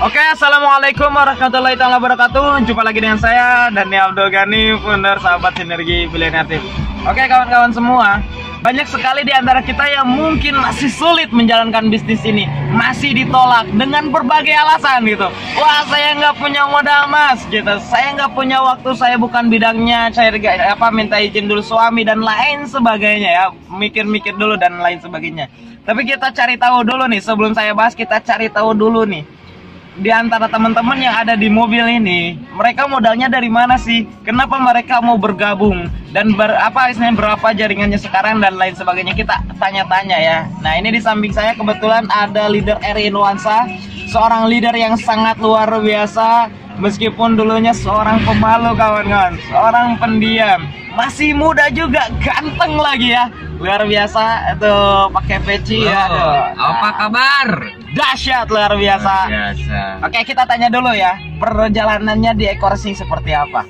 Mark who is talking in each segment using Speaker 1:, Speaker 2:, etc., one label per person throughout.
Speaker 1: Oke, assalamualaikum warahmatullahi wabarakatuh. Jumpa lagi dengan saya Daniel Abdul Ghani, founder sahabat Sinergi Pilihan Aktif. Oke kawan-kawan semua, banyak sekali di antara kita yang mungkin masih sulit menjalankan bisnis ini, masih ditolak dengan berbagai alasan gitu. Wah, saya nggak punya modal mas, gitu. Saya nggak punya waktu, saya bukan bidangnya, saya minta izin dulu suami dan lain sebagainya ya, mikir-mikir dulu dan lain sebagainya. Tapi kita cari tahu dulu nih, sebelum saya bahas kita cari tahu dulu nih. Di antara teman-teman yang ada di mobil ini, mereka modalnya dari mana sih? Kenapa mereka mau bergabung? Dan berapa jaringannya sekarang dan lain sebagainya, kita tanya-tanya ya. Nah, ini di samping saya kebetulan ada leader Eri Nuansa, seorang leader yang sangat luar biasa. Meskipun dulunya seorang pemalu kawan-kawan, seorang pendiam, masih muda juga, ganteng lagi ya, luar biasa. Itu pakai peci ya.
Speaker 2: Apa kabar?
Speaker 1: Dahsyat, luar biasa. Oke, kita tanya dulu ya, perjalanannya di Ekorsi seperti apa?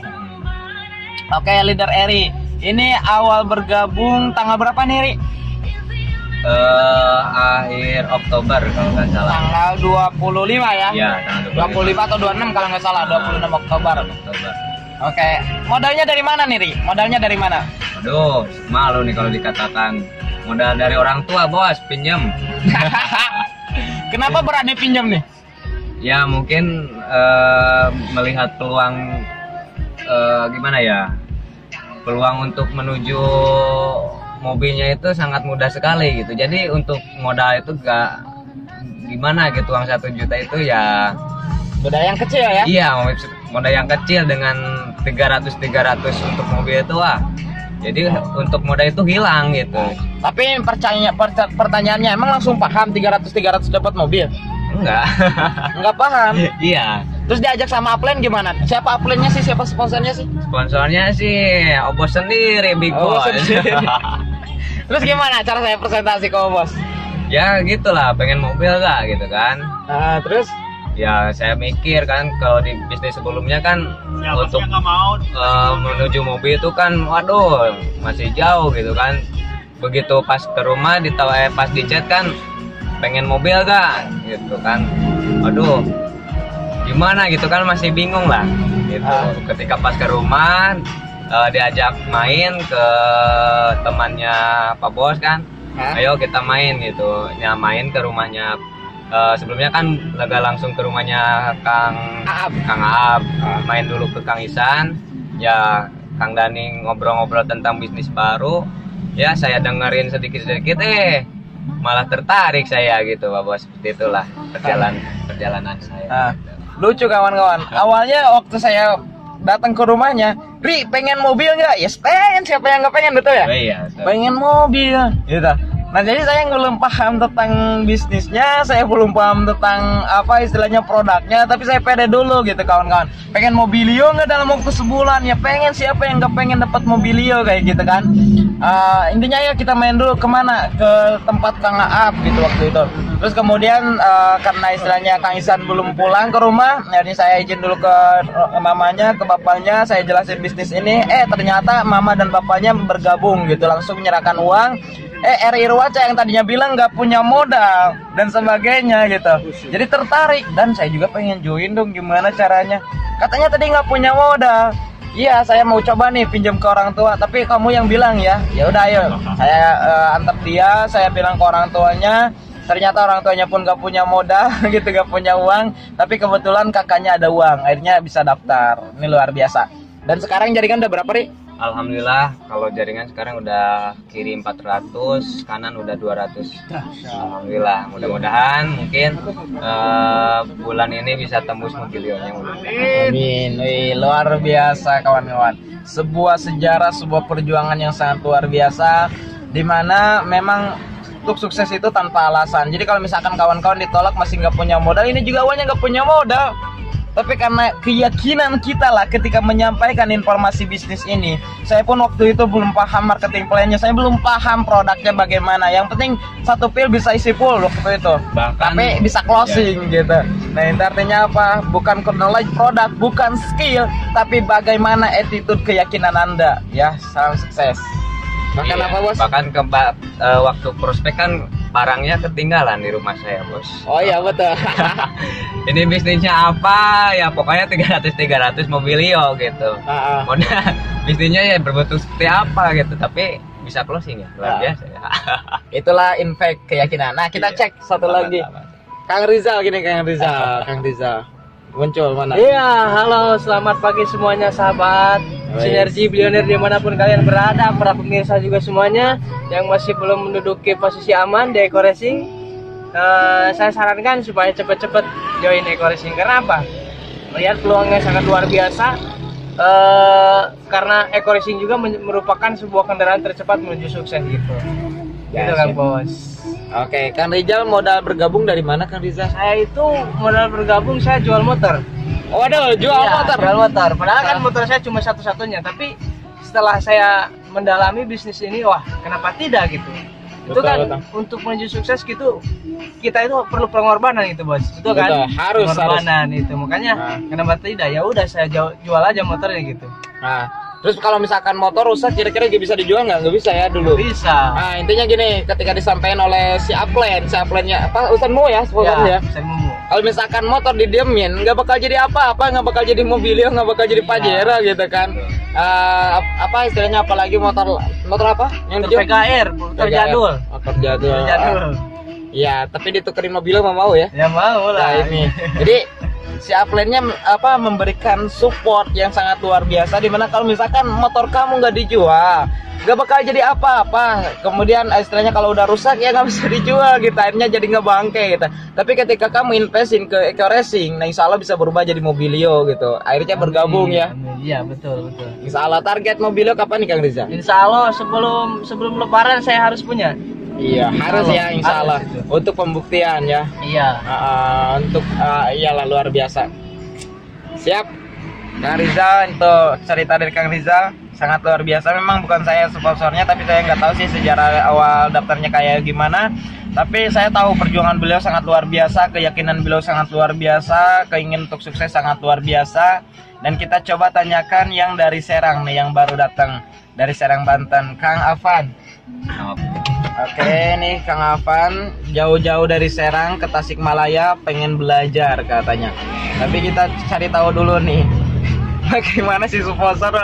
Speaker 1: Oke, leader Eri, ini awal bergabung tanggal berapa nih, Ri?
Speaker 2: Akhir Oktober kalau nggak salah.
Speaker 1: Tanggal 25 ya?
Speaker 2: Iya, tanggal
Speaker 1: 25 atau 26 kalau nggak salah, 26 Oktober. Oke, modalnya dari mana nih, Ri? Modalnya dari mana?
Speaker 2: Aduh, malu nih kalau dikatakan modal dari orang tua, bos, pinjam.
Speaker 1: Kenapa berani pinjam nih?
Speaker 2: Ya mungkin melihat peluang gimana ya, peluang untuk menuju mobilnya itu sangat mudah sekali gitu. Jadi untuk modal itu gak gimana gitu, uang 1 juta itu ya
Speaker 1: modal yang kecil ya?
Speaker 2: Iya, modal yang kecil dengan 300 untuk mobil itu jadi untuk modal itu hilang gitu.
Speaker 1: Tapi pertanyaannya, emang langsung paham 300 dapat mobil? Enggak paham.
Speaker 2: Iya.
Speaker 1: Terus diajak sama upline gimana? Siapa upline-nya sih? Siapa sponsornya sih?
Speaker 2: Sponsornya sih Obos sendiri, Big Boss.
Speaker 1: Terus gimana cara saya presentasi ke Obos?
Speaker 2: Ya gitulah, pengen mobil gak gitu kan.
Speaker 1: Nah, terus?
Speaker 2: Ya saya mikir kan, kalau di bisnis sebelumnya kan ya, untuk menuju mobil itu kan waduh masih jauh gitu kan. Begitu pas ke rumah pas di chat kan, pengen mobil gak gitu kan. Waduh gimana gitu kan, masih bingung lah gitu. Ketika pas ke rumah diajak main ke temannya Pak Bos kan, ayo kita main gitu. Ya main ke rumahnya, sebelumnya kan langsung ke rumahnya Kang Aab, main dulu ke Kang Isan, ya Kang Dani ngobrol-ngobrol tentang bisnis baru. Ya saya dengerin sedikit-sedikit, malah tertarik saya gitu Pak Bos. Seperti itulah perjalanan saya.
Speaker 1: Lucu kawan-kawan, awalnya waktu saya datang ke rumahnya, Ri pengen mobil nggak? Yes pengen, siapa yang nggak pengen, betul ya?
Speaker 2: Iya,
Speaker 1: pengen mobil gitu. Nah, jadi saya belum paham tentang bisnisnya, saya belum paham tentang apa istilahnya produknya, tapi saya pede dulu gitu kawan-kawan. Pengen mobilio nggak dalam waktu sebulan? Ya pengen, siapa yang nggak pengen dapat mobilio kayak gitu kan? Intinya ya kita main dulu kemana? Ke tempat Kang Aap gitu waktu itu. Terus kemudian karena istilahnya Kang Isan belum pulang ke rumah, jadi saya izin dulu ke mamanya, ke bapaknya, saya jelasin bisnis ini. Ternyata mama dan bapaknya bergabung gitu, langsung menyerahkan uang. Eri Ruwaca yang tadinya bilang nggak punya modal dan sebagainya gitu, jadi tertarik dan saya juga pengen join dong, gimana caranya? Katanya tadi nggak punya modal. Iya, saya mau coba nih pinjam ke orang tua, tapi kamu yang bilang ya udah ayo. Saya antar dia, saya bilang ke orang tuanya. Ternyata orang tuanya pun nggak punya modal gitu, nggak punya uang, tapi kebetulan kakaknya ada uang, akhirnya bisa daftar. Ini luar biasa. Dan sekarang jaringan udah berapa, Ri?
Speaker 2: Alhamdulillah, kalau jaringan sekarang udah kiri 400, kanan udah 200. Alhamdulillah, mudah-mudahan mungkin bulan ini bisa tembus mobilionya.
Speaker 1: Amin. Luar biasa kawan-kawan. Sebuah sejarah, sebuah perjuangan yang sangat luar biasa, dimana memang untuk sukses itu tanpa alasan. Jadi kalau misalkan kawan-kawan ditolak masih nggak punya modal, ini juga awalnya nggak punya modal. Tapi karena keyakinan kita lah ketika menyampaikan informasi bisnis ini. Saya pun waktu itu belum paham marketing plan-nya, saya belum paham produknya bagaimana. Yang penting satu pil bisa isi full waktu itu. Tapi bisa closing gitu. Nah, itu artinya apa? Bukan knowledge produk, bukan skill, tapi bagaimana attitude keyakinan Anda. Ya, salam sukses.
Speaker 2: Bahkan apa bos? Bahkan waktu prospek kan barangnya ketinggalan di rumah saya, Bos.
Speaker 1: Oh iya betul.
Speaker 2: Ini bisnisnya apa? Ya pokoknya 300 Mobilio gitu. Pokoknya bisnisnya ya berbentuk seperti apa gitu, tapi bisa closing ya, luar biasa ya.
Speaker 1: Itulah impact keyakinan. Nah, kita cek satu lagi. Kang Rizal gini, Kang Rizal. Muncul mana?
Speaker 3: Iya, halo, selamat pagi semuanya sahabat Sinergi Bilioner dimanapun kalian berada, para pemirsa juga semuanya yang masih belum menduduki posisi aman di Eko Racing. Saya sarankan supaya cepet-cepet join Eko Racing. Karena apa? Melihat peluangnya sangat luar biasa. Karena Eko Racing juga merupakan sebuah kendaraan tercepat menuju sukses gitu. Gitu kan, Bos.
Speaker 1: Oke, Kang Rizal modal bergabung dari mana, Kang Rizal?
Speaker 3: Saya itu modal bergabung, saya jual motor.
Speaker 1: Waduh, jual motor.
Speaker 3: Jual motor. Padahal kan motor saya cuma satu-satunya, tapi setelah saya mendalami bisnis ini, wah, kenapa tidak gitu? Itu kan untuk menuju sukses gitu, kita itu perlu pengorbanan gitu, Bos. Itu kan?
Speaker 1: Harus
Speaker 3: pengorbanan itu. Makanya kenapa tidak? Ya udah saya jual aja motornya gitu.
Speaker 1: Nah, terus kalau misalkan motor rusak kira-kira bisa dijual nggak? Nggak bisa ya dulu?
Speaker 3: Bisa.
Speaker 1: Nah, intinya gini, ketika disampaikan oleh si Upline-nya apa, Usanmu ya, sponsornya. Kalau misalkan motor didiemin, nggak bakal jadi apa-apa, nggak bakal jadi Mobilio, nggak bakal jadi Pajero gitu kan. Apa istilahnya, apalagi motor apa? Yang dijual?
Speaker 3: PKR, motor jadul.
Speaker 1: Motor jadul. Iya, tapi ditukerin Mobilio mau ya?
Speaker 3: Ya mau lah.
Speaker 1: Nah, ini. Jadi si Upline-nya memberikan support yang sangat luar biasa, dimana kalau misalkan motor kamu nggak dijual nggak bakal jadi apa-apa, kemudian istilahnya kalau udah rusak ya nggak bisa dijual gitu, akhirnya jadi nggak bangke gitu. Tapi ketika kamu investin ke Eko Racing, nah insya Allah bisa berubah jadi Mobilio gitu, akhirnya bergabung ya.
Speaker 3: Iya betul.
Speaker 1: Insya Allah. Target Mobilio kapan nih, Kang Rizal?
Speaker 3: Insya Allah sebelum Lebaran saya harus punya.
Speaker 1: Iya, harus ya, insya Allah. Untuk pembuktian ya.
Speaker 3: Iya.
Speaker 1: Iyalah, luar biasa. Siap, Kang Rizal. Untuk cerita dari Kang Rizal sangat luar biasa. Memang bukan saya sponsornya, tapi saya nggak tahu sih sejarah awal daftarnya kayak gimana. Tapi saya tahu perjuangan beliau sangat luar biasa, keyakinan beliau sangat luar biasa, keinginan untuk sukses sangat luar biasa. Dan kita coba tanyakan yang dari Serang nih, yang baru datang dari Serang, Banten, Kang Afan. Oke, nih Kang Afan jauh-jauh dari Serang ke Tasikmalaya pengen belajar katanya. Tapi kita cari tahu dulu nih, bagaimana si sponsor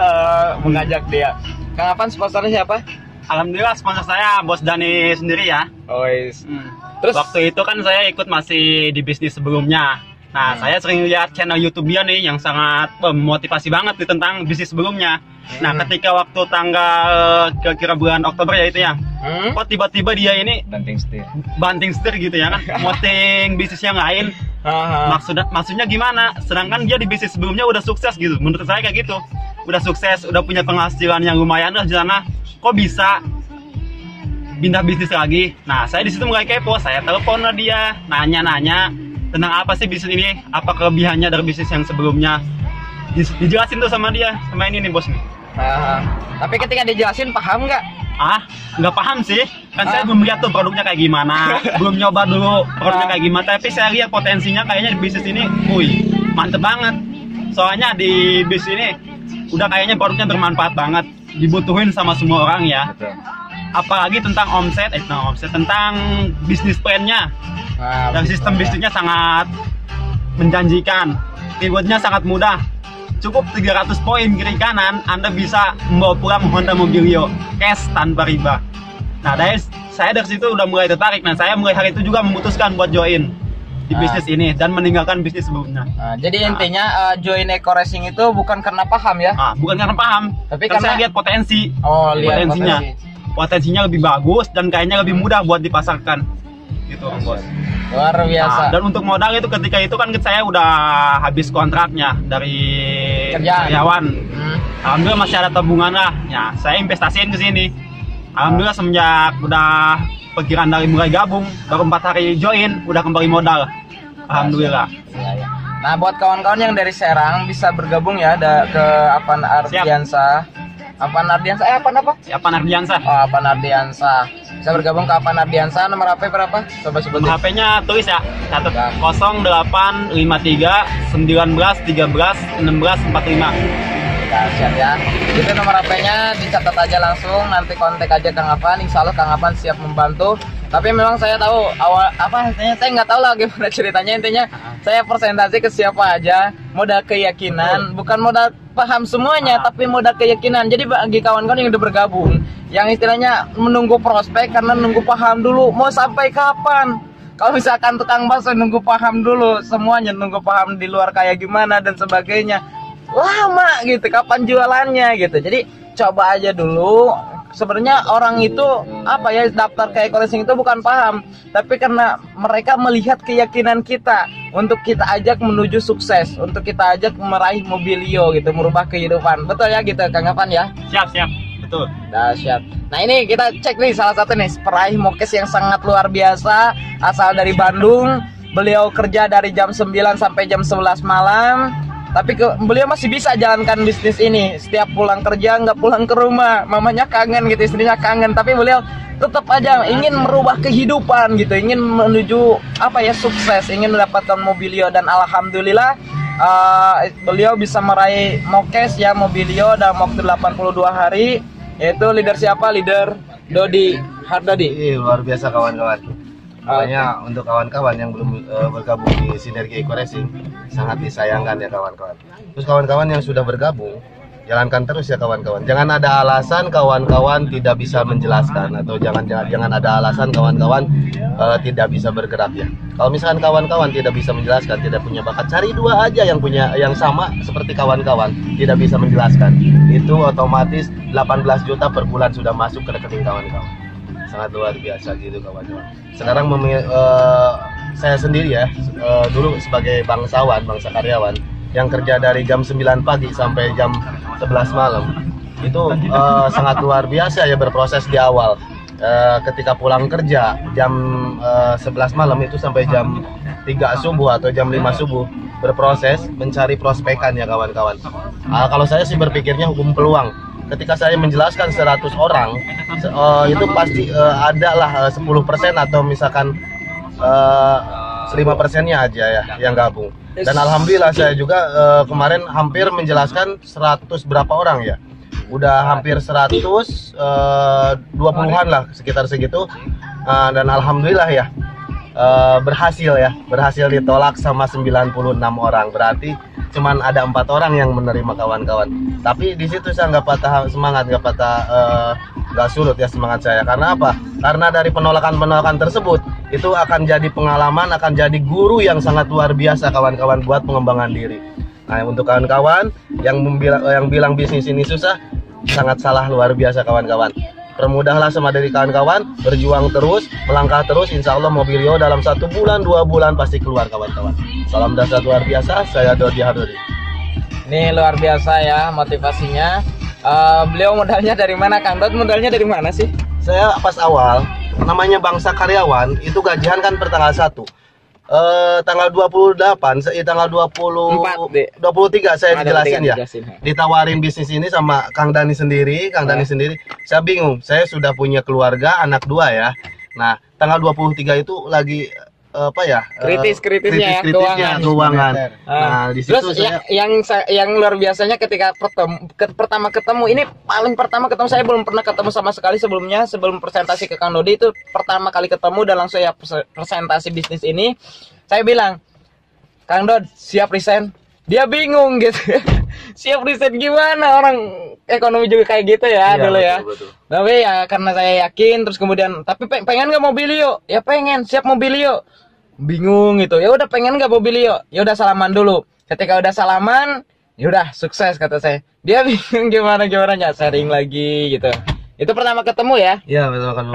Speaker 1: mengajak dia. Kang Afan, sponsornya siapa?
Speaker 4: Alhamdulillah sponsor saya Bos Dani sendiri ya. Terus waktu itu kan saya ikut masih di bisnis sebelumnya. Nah, saya sering lihat channel YouTube dia nih yang sangat memotivasi banget nih tentang bisnis sebelumnya. Nah, ketika waktu tanggal kira-kira bulan Oktober ya itu ya, kok tiba-tiba dia ini banting setir gitu ya kan, moting bisnis yang lain. Maksudnya gimana? Sedangkan dia di bisnis sebelumnya udah sukses gitu. Menurut saya kayak gitu, udah sukses, udah punya penghasilan yang lumayan lah di sana. Kok bisa pindah bisnis lagi? Nah, saya di situ mulai kepo. Saya telepon lah dia, nanya-nanya tentang apa sih bisnis ini, apa kelebihannya dari bisnis yang sebelumnya. Dijelasin tuh sama dia, sama ini nih bos nih.
Speaker 1: Tapi ketika dijelasin paham nggak?
Speaker 4: Nggak paham sih, kan saya belum lihat tuh produknya kayak gimana, belum nyoba dulu produknya kayak gimana. Tapi saya lihat potensinya kayaknya di bisnis ini, mantep banget. Soalnya di bisnis ini udah kayaknya produknya bermanfaat banget, dibutuhin sama semua orang ya. Betul. Apalagi tentang omset, tentang bisnis plan-nya. Dan sistem bisnisnya sangat menjanjikan, rewardnya sangat mudah. Cukup 300 poin kiri kanan, Anda bisa membawa pulang Honda Mobilio cash tanpa riba. Nah, saya dari situ udah mulai tertarik. Nah, saya mulai hari itu juga memutuskan buat join di bisnis ini dan meninggalkan bisnis sebelumnya.
Speaker 1: Jadi intinya join Eko Racing itu bukan karena paham ya?
Speaker 4: Bukan karena paham, tapi karena saya lihat potensi.
Speaker 1: Lihat
Speaker 4: potensinya lebih bagus dan kayaknya lebih mudah buat dipasarkan. Gitu, Bos.
Speaker 1: Luar biasa.
Speaker 4: Dan untuk modal itu ketika itu kan saya udah habis kontraknya dari karyawan. Alhamdulillah masih ada tabungan lah. Ya, saya investasiin ke sini. Alhamdulillah semenjak udah perkiraan dari mulai gabung, baru 4 hari join, udah kembali modal. Alhamdulillah.
Speaker 1: Nah, buat kawan-kawan yang dari Serang bisa bergabung ya ke Avan Ardiansa. Avan Ardiansa,
Speaker 4: Avan Ardiansa.
Speaker 1: Avan Ardiansa. Bisa bergabung ke Avan Ardiansa. Nomor HP berapa? Coba sebutin.
Speaker 4: Nomor HP-nya tulis ya. Catat. 0853 19 13 16 45.
Speaker 1: Dahsyat ya. Itu nomor HP-nya, dicatat aja langsung, nanti kontak aja Kang Avan. Insya Allah Kang Avan siap membantu. Tapi memang saya tahu awal apa saya nggak tahu lah gimana ceritanya, intinya saya presentasi ke siapa aja, modal keyakinan, bukan modal paham semuanya, tapi modal keyakinan. Jadi bagi kawan-kawan yang udah bergabung, yang istilahnya menunggu prospek karena nunggu paham dulu, mau sampai kapan? Kalau misalkan tukang bakso nunggu paham dulu, semuanya nunggu paham di luar kayak gimana dan sebagainya, lama gitu, kapan jualannya gitu. Jadi coba aja dulu. Sebenarnya orang itu apa ya, daftar ke e-koresing itu bukan paham, tapi karena mereka melihat keyakinan kita untuk kita ajak menuju sukses, untuk kita ajak meraih mobilio gitu, merubah kehidupan. Betul ya gitu Kang Evan ya?
Speaker 4: Siap, betul.
Speaker 1: Dahsyat. Nah ini kita cek nih salah satu nih peraih mokes yang sangat luar biasa, asal dari Bandung. Beliau kerja dari jam 9 sampai jam 11 malam. Tapi beliau masih bisa jalankan bisnis ini. Setiap pulang kerja nggak pulang ke rumah, mamanya kangen gitu, istrinya kangen. Tapi beliau tetap aja ingin merubah kehidupan gitu, ingin menuju apa ya, sukses, ingin mendapatkan mobilio. Dan alhamdulillah beliau bisa meraih mokes ya, mobilio dalam waktu 82 hari. Yaitu leader siapa? Leader Dodi Hardodi.
Speaker 5: Luar biasa kawan-kawan. Makanya untuk kawan-kawan yang belum bergabung di Sinergi e-koresing, sangat disayangkan ya kawan-kawan. Terus kawan-kawan yang sudah bergabung, jalankan terus ya kawan-kawan. Jangan ada alasan kawan-kawan tidak bisa menjelaskan, atau jangan ada alasan kawan-kawan tidak bisa bergerak ya. Kalau misalkan kawan-kawan tidak bisa menjelaskan, tidak punya bakat, cari dua aja yang sama seperti kawan-kawan, tidak bisa menjelaskan. Itu otomatis 18 juta per bulan sudah masuk ke rekening kawan-kawan. Sangat luar biasa gitu kawan-kawan. Sekarang saya sendiri ya, dulu sebagai bangsa karyawan yang kerja dari jam 9 pagi sampai jam 11 malam, itu sangat luar biasa ya berproses di awal. Ketika pulang kerja jam 11 malam itu sampai jam 3 subuh atau jam 5 subuh berproses mencari prospekan ya kawan-kawan. Kalau saya sih berpikirnya hukum peluang. Ketika saya menjelaskan 100 orang, itu pasti ada lah 10% atau misalkan 5%-nya aja ya yang gabung. Dan alhamdulillah saya juga kemarin hampir menjelaskan 100 berapa orang ya. Udah hampir 120-an lah, sekitar segitu. Dan alhamdulillah ya berhasil ditolak sama 96 orang. Berarti cuman ada 4 orang yang menerima kawan-kawan. Tapi di situ saya nggak patah semangat, nggak surut ya semangat saya. Karena apa? Karena dari penolakan tersebut itu akan jadi pengalaman, akan jadi guru yang sangat luar biasa kawan-kawan buat pengembangan diri. Nah untuk kawan-kawan yang bilang bisnis ini susah, sangat salah luar biasa kawan-kawan. Permudahlah sama dari kawan-kawan, berjuang terus, melangkah terus, insya Allah mobilio dalam 1 bulan, 2 bulan pasti keluar kawan-kawan. Salam dahsyat luar biasa, saya Dodi Hardodi.
Speaker 1: Ini luar biasa ya motivasinya. Beliau modalnya dari mana Kang Dod? Modalnya dari mana sih?
Speaker 5: Saya pas awal, namanya bangsa karyawan, itu gajian kan per tanggal 1. Tanggal 28, tanggal 23 saya dijelasin ya. Ditawarin bisnis ini sama Kang Dani sendiri, Saya bingung, saya sudah punya keluarga, anak 2 ya. Nah, tanggal 23 itu lagi
Speaker 1: kritisnya
Speaker 5: keuangan. Nah, di situ
Speaker 1: terus saya... yang luar biasanya ketika pertama ketemu, ini paling pertama ketemu, saya belum pernah ketemu sama sekali sebelumnya. Sebelum presentasi ke Kang Dodi itu pertama kali ketemu dan langsung ya presentasi bisnis ini, saya bilang, Kang Dod siap resign. Dia bingung gitu. Siap resign gimana, orang ekonomi juga kayak gitu ya, dulu ya. Betul. Tapi ya karena saya yakin, terus kemudian tapi pengen nggak mobilio? Ya pengen, siap mobilio. Bingung gitu. Ya udah pengen nggak mobilio? Ya udah salaman dulu. Ketika udah salaman, ya udah sukses kata saya. Dia bingung gimana sharing lagi gitu. Itu pertama ketemu ya?
Speaker 5: Iya, betul kan.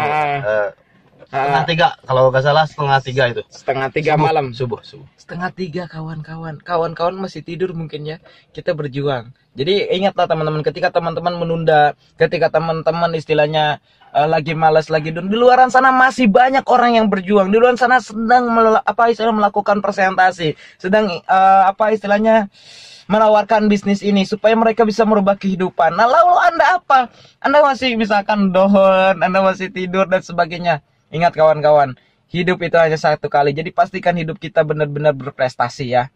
Speaker 5: Setengah 3 kalau nggak salah, setengah 3 itu.
Speaker 1: Setengah 3 malam.
Speaker 5: Subuh.
Speaker 1: Setengah 3 kawan-kawan masih tidur mungkin ya. Kita berjuang. Jadi ingatlah teman-teman, ketika teman-teman menunda, ketika teman-teman istilahnya lagi malas, lagi di luaran sana masih banyak orang yang berjuang. Di luar sana sedang melakukan presentasi, sedang menawarkan bisnis ini supaya mereka bisa merubah kehidupan. Nah, lalu Anda apa? Anda masih misalkan down, Anda masih tidur dan sebagainya. Ingat kawan-kawan, hidup itu hanya satu kali. Jadi pastikan hidup kita benar-benar berprestasi ya.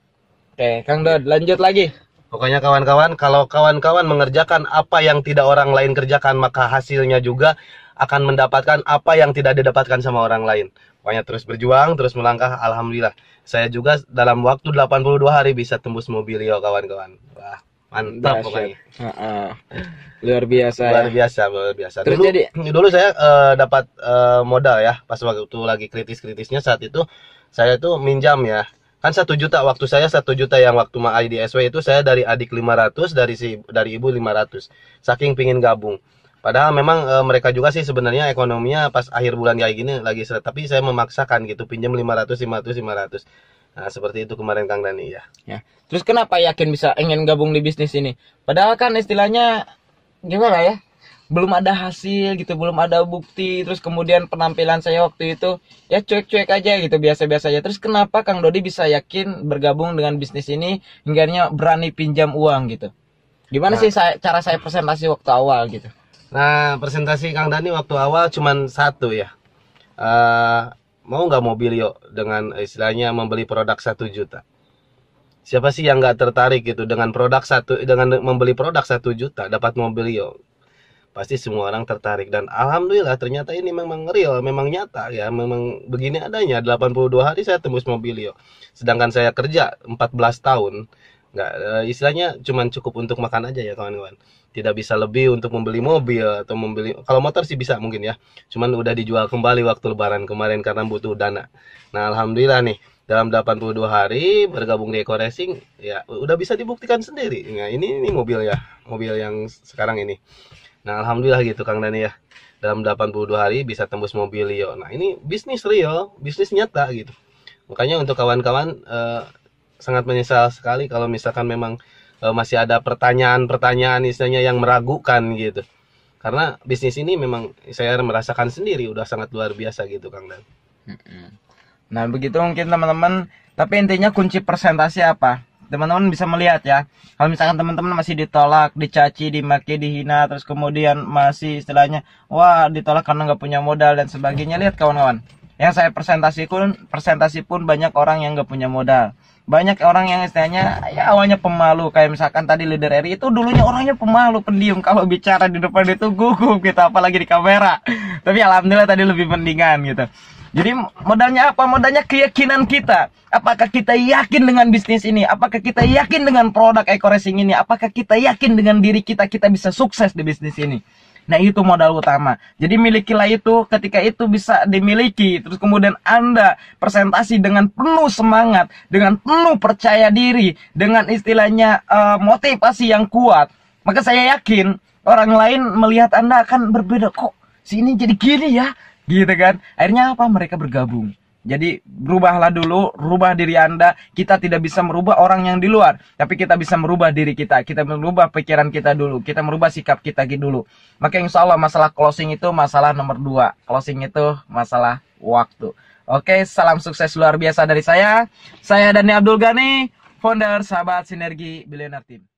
Speaker 1: Oke, Kang Dod, lanjut lagi.
Speaker 5: Pokoknya kawan-kawan, kalau kawan-kawan mengerjakan apa yang tidak orang lain kerjakan, maka hasilnya juga akan mendapatkan apa yang tidak didapatkan sama orang lain. Pokoknya terus berjuang, terus melangkah. Alhamdulillah, saya juga dalam waktu 82 hari bisa tembus Mobilio, kawan-kawan. Wah, mantap pokoknya.
Speaker 1: Luar biasa.
Speaker 5: Luar biasa, luar biasa.
Speaker 1: Terus
Speaker 5: dulu saya dapat modal ya, pas waktu lagi kritis-kritisnya saat itu saya tuh minjam ya. Kan 1 juta, waktu saya 1 juta yang waktu MAI di SW itu saya dari adik 500, dari ibu 500. Saking pingin gabung. Padahal memang mereka juga sih sebenarnya ekonominya pas akhir bulan kayak gini lagi seret, tapi saya memaksakan gitu, pinjam 500, 500, 500. Nah, seperti itu kemarin Kang Dani ya.
Speaker 1: Ya. Terus kenapa yakin bisa ingin gabung di bisnis ini? Padahal kan istilahnya gimana ya? Belum ada hasil gitu, belum ada bukti. Terus kemudian penampilan saya waktu itu ya cuek-cuek aja gitu, biasa-biasa aja. Terus kenapa Kang Dodi bisa yakin bergabung dengan bisnis ini hingganya berani pinjam uang gitu? Gimana sih cara saya presentasi waktu awal gitu?
Speaker 5: Nah, presentasi Kang Dani waktu awal cuman satu ya. Mau nggak Mobilio dengan istilahnya membeli produk 1 juta? Siapa sih yang nggak tertarik gitu dengan dengan membeli produk 1 juta dapat Mobilio? Pasti semua orang tertarik, dan alhamdulillah ternyata ini memang real, memang nyata ya, memang begini adanya. 82 hari saya tembus Mobilio, sedangkan saya kerja 14 tahun, nggak istilahnya cuman cukup untuk makan aja ya kawan-kawan, tidak bisa lebih untuk membeli mobil atau membeli, kalau motor sih bisa mungkin ya, cuman udah dijual kembali waktu lebaran kemarin karena butuh dana. Nah alhamdulillah nih, dalam 82 hari bergabung di Eko Racing ya udah bisa dibuktikan sendiri. Nah ini mobil ya, mobil yang sekarang ini. Nah alhamdulillah gitu Kang Dani ya, dalam 82 hari bisa tembus Mobilio. Nah ini bisnis real, bisnis nyata gitu. Makanya untuk kawan-kawan sangat menyesal sekali kalau misalkan memang masih ada pertanyaan-pertanyaan istilahnya yang meragukan gitu. Karena bisnis ini memang saya merasakan sendiri udah sangat luar biasa gitu Kang Dani.
Speaker 1: Nah begitu mungkin teman-teman, tapi intinya kunci presentasi apa? Teman-teman bisa melihat ya, kalau misalkan teman-teman masih ditolak, dicaci, dimaki, dihina, terus kemudian masih istilahnya wah ditolak karena nggak punya modal dan sebagainya, lihat kawan-kawan, yang saya presentasi pun banyak orang yang nggak punya modal, banyak orang yang istilahnya ya awalnya pemalu, kayak misalkan tadi leader RI itu dulunya orangnya pemalu, pendiam, kalau bicara di depan itu gugup gitu, apalagi di kamera, tapi alhamdulillah tadi lebih mendingan gitu. Jadi modalnya apa? Modalnya keyakinan kita. Apakah kita yakin dengan bisnis ini? Apakah kita yakin dengan produk Eko Racing ini? Apakah kita yakin dengan diri kita bisa sukses di bisnis ini? Nah itu modal utama. Jadi milikilah itu, ketika itu bisa dimiliki, terus kemudian Anda presentasi dengan penuh semangat, dengan penuh percaya diri, dengan istilahnya motivasi yang kuat, maka saya yakin orang lain melihat Anda akan berbeda. Kok sini jadi gini ya? Gitu kan, akhirnya apa, mereka bergabung. Jadi berubahlah dulu, rubah diri Anda. Kita tidak bisa merubah orang yang di luar, tapi kita bisa merubah diri kita. Kita merubah pikiran kita dulu, kita merubah sikap kita dulu. Maka insya Allah masalah closing itu masalah nomor 2. Closing itu masalah waktu. Oke, salam sukses luar biasa dari saya Dani Abdul Ghani, founder Sahabat Sinergi Billionaire Team.